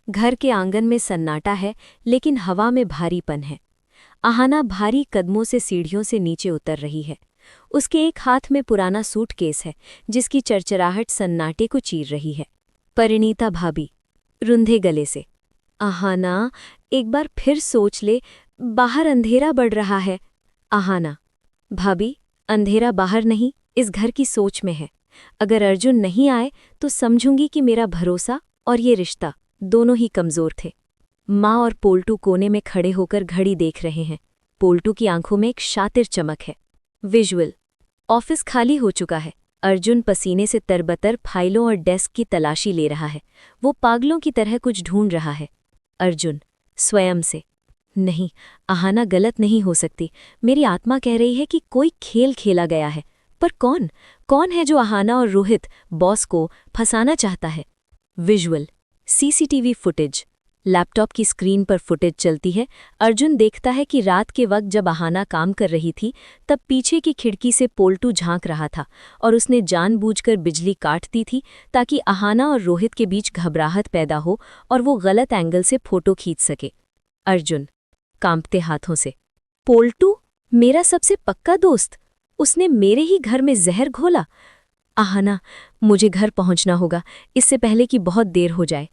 घर के आंगन में सन्नाटा है, लेकिन हवा में भारीपन है। आहाना भारी कदमों से सीढ़ियों से नीचे उतर रही है। उसके एक हाथ में पुराना सूटकेस है, जिसकी चरचराहट सन्नाटे को चीर रही है। परिणीता भाभी रुंधे गले से, आहाना, एक बार फिर सोच ले, बाहर अंधेरा बढ़ रहा है। आहाना, भाभी, अंधेरा बाहर नहीं, इस घर की सोच में है। अगर अर्जुन नहीं आए तो समझूंगी कि मेरा भरोसा और ये रिश्ता दोनों ही कमजोर थे। माँ और पोल्टू कोने में खड़े होकर घड़ी देख रहे हैं। पोल्टू की आंखों में एक शातिर चमक है। विजुअल, ऑफिस खाली हो चुका है। अर्जुन पसीने से तरबतर फाइलों और डेस्क की तलाशी ले रहा है। वो पागलों की तरह कुछ ढूंढ रहा है। अर्जुन स्वयं से, नहीं, आहाना गलत नहीं हो सकती। मेरी आत्मा कह रही है कि कोई खेल खेला गया है, पर कौन है जो आहाना और रोहित बॉस को फंसाना चाहता है? Visual, CCTV footage. लैपटॉप की स्क्रीन पर फुटेज चलती है। अर्जुन देखता है कि रात के वक्त जब आहाना काम कर रही थी, तब पीछे की खिड़की से पोल्टू झांक रहा था और उसने जानबूझकर बिजली काट दी थी ताकि आहाना और रोहित के बीच घबराहट पैदा हो और वो गलत एंगल से फोटो खींच सके। अर्जुन कांपते हाथों से, पोल्टू मेरा सबसे पक्का दोस्त, उसने मेरे ही घर में जहर घोला। आहाना, मुझे घर पहुंचना होगा, इससे पहले कि बहुत देर हो जाए।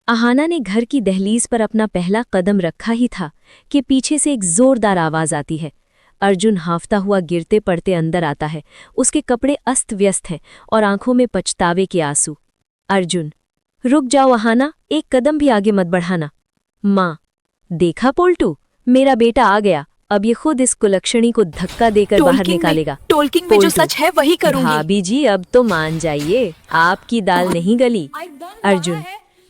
आहाना ने घर की दहलीज पर अपना पहला कदम रखा ही था कि पीछे से एक जोरदार आवाज आती है। अर्जुन हांफता हुआ गिरते पड़ते अंदर आता है। उसके कपड़े अस्त व्यस्त हैं और आंखों में पछतावे के आंसू। अर्जुन, रुक जाओ आहाना, एक कदम भी आगे मत बढ़ाना। माँ, देखा पोल्टू, मेरा बेटा आ गया, अब ये खुद इस कुलक्षणी को धक्का देकर बाहर निकालेगा। टोल्किंग में जो सच है वही करूंगी। भाभी जी, अब तो मान जाइए, आपकी दाल नहीं गली। अर्जुन,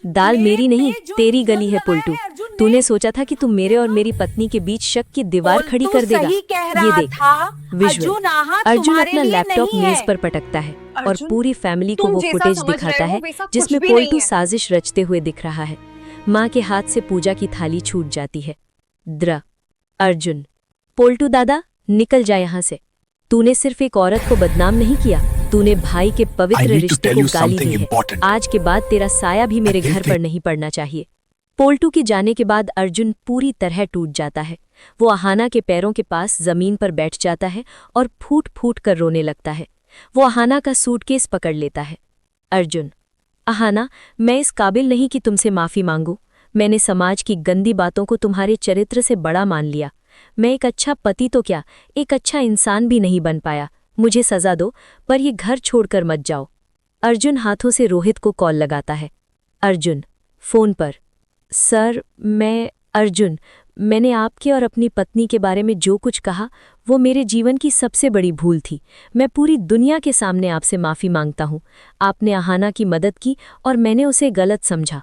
दाल मेरी नहीं, तेरी गली है पोल्टू। तूने सोचा था कि तू मेरे और मेरी पत्नी के बीच शक की दीवार खड़ी कर देगा। ये देख, विजुअल, अर्जुन अपना लैपटॉप मेज पर पटकता है और पूरी फैमिली को वो फुटेज दिखाता है जिसमें पोल्टू साजिश रचते हुए दिख रहा है। माँ के हाथ से पूजा की थाली छूट जाती है। अर्जुन, पोल्टू दादा, निकल जा यहाँ से। तूने सिर्फ एक औरत को बदनाम नहीं किया, तूने भाई के पवित्र रिश्ते को गाली दी है। आज के बाद तेरा साया भी मेरे घर पर नहीं पड़ना चाहिए। पोल्टू के जाने के बाद अर्जुन पूरी तरह टूट जाता है। वो आहाना के पैरों के पास जमीन पर बैठ जाता है और फूट फूट कर रोने लगता है। वो आहाना का सूटकेस पकड़ लेता है। अर्जुन, आहाना, मैं इस काबिल नहीं कि तुमसे माफी मांगू। मैंने समाज की गंदी बातों को तुम्हारे चरित्र से बड़ा मान लिया। मैं एक अच्छा पति तो क्या, एक अच्छा इंसान भी नहीं बन पाया। मुझे सजा दो, पर ये घर छोड़कर मत जाओ। अर्जुन हाथों से रोहित को कॉल लगाता है। अर्जुन फोन पर, सर, अर्जुन, मैंने आपके और अपनी पत्नी के बारे में जो कुछ कहा वो मेरे जीवन की सबसे बड़ी भूल थी। मैं पूरी दुनिया के सामने आपसे माफ़ी मांगता हूँ। आपने आहाना की मदद की और मैंने उसे गलत समझा।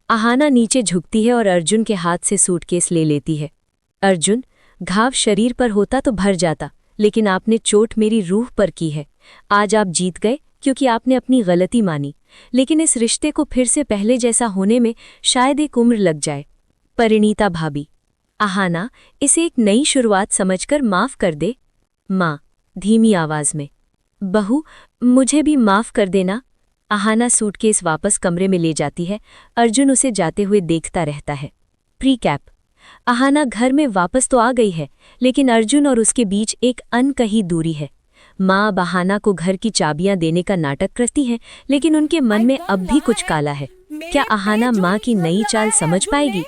आहाना नीचे झुकती है और अर्जुन के हाथ से सूटकेस ले लेती है। अर्जुन, घाव शरीर पर होता तो भर जाता, लेकिन आपने चोट मेरी रूह पर की है। आज आप जीत गए क्योंकि आपने अपनी गलती मानी, लेकिन इस रिश्ते को फिर से पहले जैसा होने में शायद एक उम्र लग जाए। परिणीता भाभी, आहाना, इसे एक नई शुरुआत समझकर माफ़ कर दे। माँ धीमी आवाज़ में, बहू, मुझे भी माफ़ कर देना। आहाना सूटकेस वापस कमरे में ले जाती है। अर्जुन उसे जाते हुए देखता रहता है। प्रीकैप, आहाना घर में वापस तो आ गई है, लेकिन अर्जुन और उसके बीच एक अनकही दूरी है। माँ अब आहाना को घर की चाबियां देने का नाटक करती हैं, लेकिन उनके मन में अब भी कुछ काला है। क्या आहाना माँ की नई चाल समझ पाएगी?